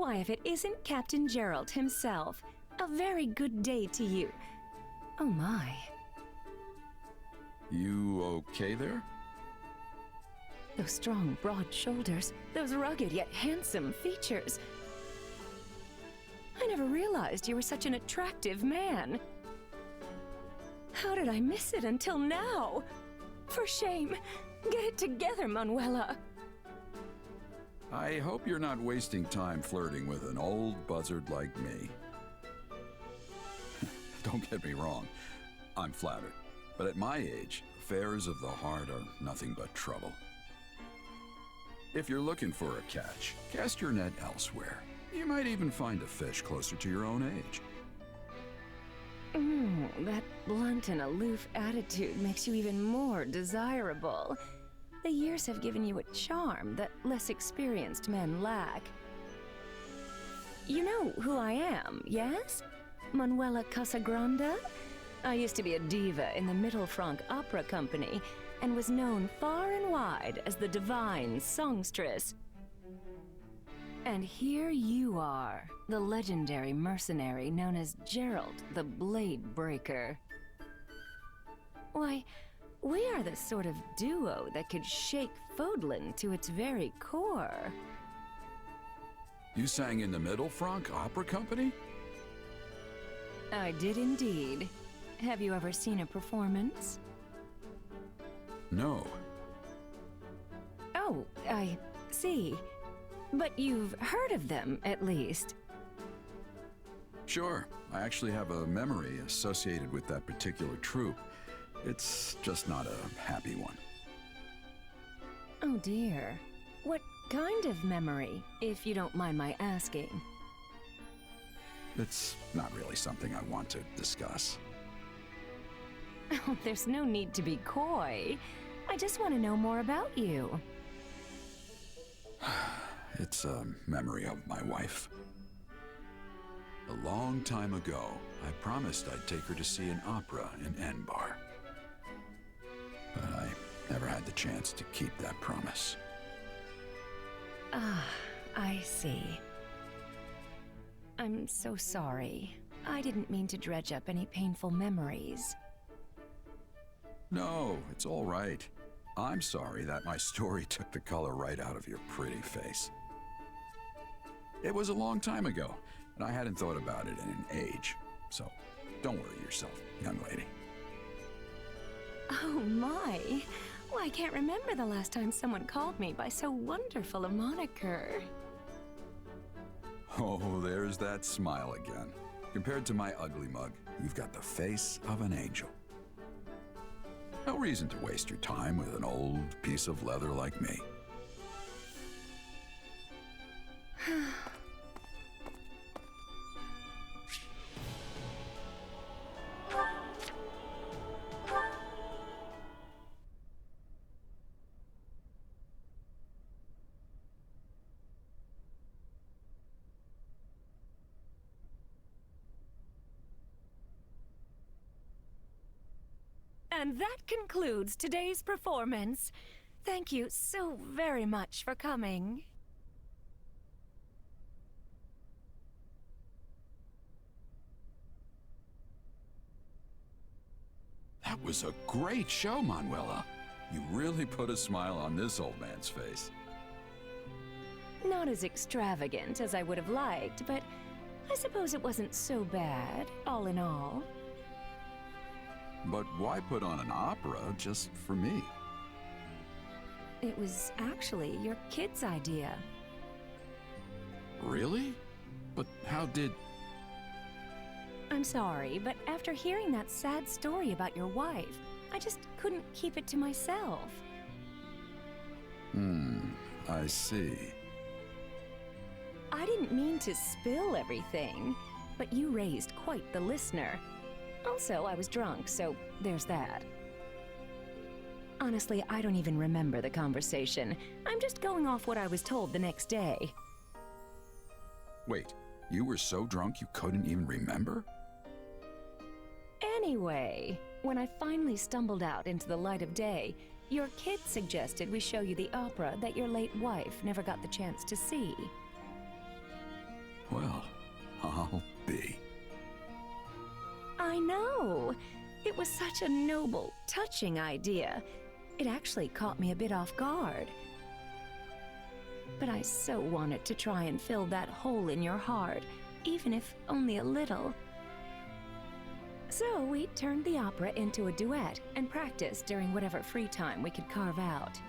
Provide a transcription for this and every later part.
Why, if it isn't Captain Jeralt himself, a very good day to you. Oh my. You okay there? Those strong, broad shoulders, those rugged yet handsome features. I never realized you were such an attractive man. How did I miss it until now? For shame. Get it together, Manuela. I hope you're not wasting time flirting with an old buzzard like me. Don't get me wrong, I'm flattered. But at my age, affairs of the heart are nothing but trouble. If you're looking for a catch, cast your net elsewhere. You might even find a fish closer to your own age. That blunt and aloof attitude makes you even more desirable. The years have given you a charm that less experienced men lack. You know who I am, yes? Manuela Casagrande? I used to be a diva in the Middle Franc Opera Company and was known far and wide as the divine songstress. And here you are, the legendary mercenary known as Jeralt the Blade Breaker. Why, we are the sort of duo that could shake Fodlan to its very core. You sang in the Middle Franc Opera Company? I did indeed. Have you ever seen a performance? No. Oh, I see. But you've heard of them, at least. Sure. I actually have a memory associated with that particular troupe. It's just not a happy one. Oh dear. What kind of memory, if you don't mind my asking? It's not really something I want to discuss. Oh, there's no need to be coy. I just want to know more about you. It's a memory of my wife. A long time ago, I promised I'd take her to see an opera in Enbar. But I never had the chance to keep that promise. Ah, I see. I'm so sorry. I didn't mean to dredge up any painful memories. No, it's all right. I'm sorry that my story took the color right out of your pretty face. It was a long time ago, and I hadn't thought about it in an age. So, don't worry yourself, young lady. Oh my! Well, I can't remember the last time someone called me by so wonderful a moniker. Oh, there's that smile again. Compared to my ugly mug, you've got the face of an angel. No reason to waste your time with an old piece of leather like me. And that concludes today's performance. Thank you so very much for coming. That was a great show, Manuela. You really put a smile on this old man's face. Not as extravagant as I would have liked, but I suppose it wasn't so bad, all in all. But why put on an opera just for me? It was actually your kid's idea. Really? But how did... I'm sorry, but after hearing that sad story about your wife, I just couldn't keep it to myself. I see. I didn't mean to spill everything, but you raised quite the listener. Also, I was drunk, so there's that. Honestly, I don't even remember the conversation. I'm just going off what I was told the next day. Wait, you were so drunk you couldn't even remember? Anyway, when I finally stumbled out into the light of day, your kid suggested we show you the opera that your late wife never got the chance to see. Well, I'll be. I know. It was such a noble, touching idea. It actually caught me a bit off guard. But I so wanted to try and fill that hole in your heart, even if only a little. So we turned the opera into a duet and practiced during whatever free time we could carve out.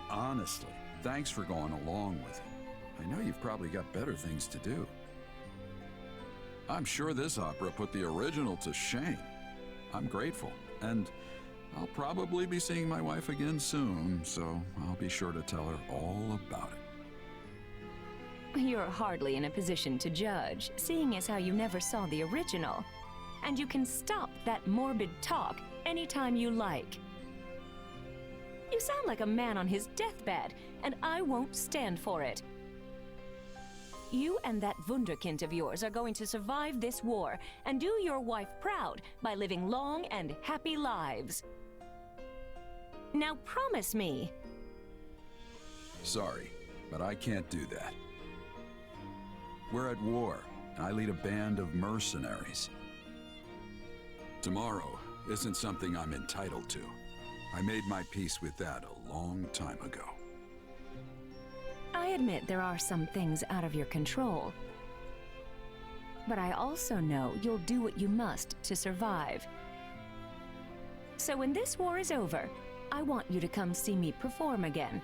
Honestly, thanks for going along with it. I know you've probably got better things to do. I'm sure this opera put the original to shame. I'm grateful, and I'll probably be seeing my wife again soon, so I'll be sure to tell her all about it. You're hardly in a position to judge, seeing as how you never saw the original. And you can stop that morbid talk anytime you like. You sound like a man on his deathbed, and I won't stand for it. You and that wunderkind of yours are going to survive this war and do your wife proud by living long and happy lives. Now promise me. Sorry, but I can't do that. We're at war, and I lead a band of mercenaries. Tomorrow isn't something I'm entitled to. I made my peace with that a long time ago. I admit there are some things out of your control. But I also know you'll do what you must to survive. So when this war is over, I want you to come see me perform again.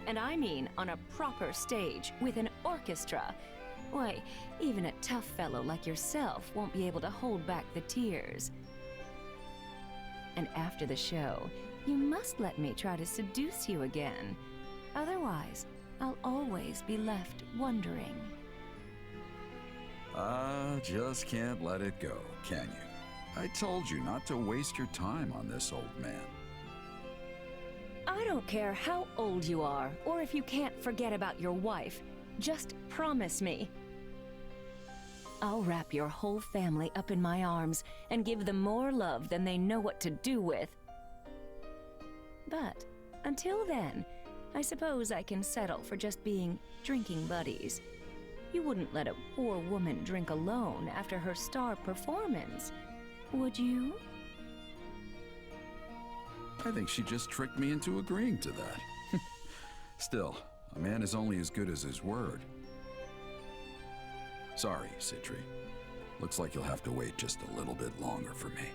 And I mean on a proper stage with an orchestra. Why, even a tough fellow like yourself won't be able to hold back the tears. And after the show, you must let me try to seduce you again. Otherwise, I'll always be left wondering. Just can't let it go, can you? I told you not to waste your time on this old man. I don't care how old you are, or if you can't forget about your wife. Just promise me. I'll wrap your whole family up in my arms and give them more love than they know what to do with. But until then, I suppose I can settle for just being drinking buddies. You wouldn't let a poor woman drink alone after her star performance, would you? I think she just tricked me into agreeing to that. Still, a man is only as good as his word. Sorry, Citri. Looks like you'll have to wait just a little bit longer for me.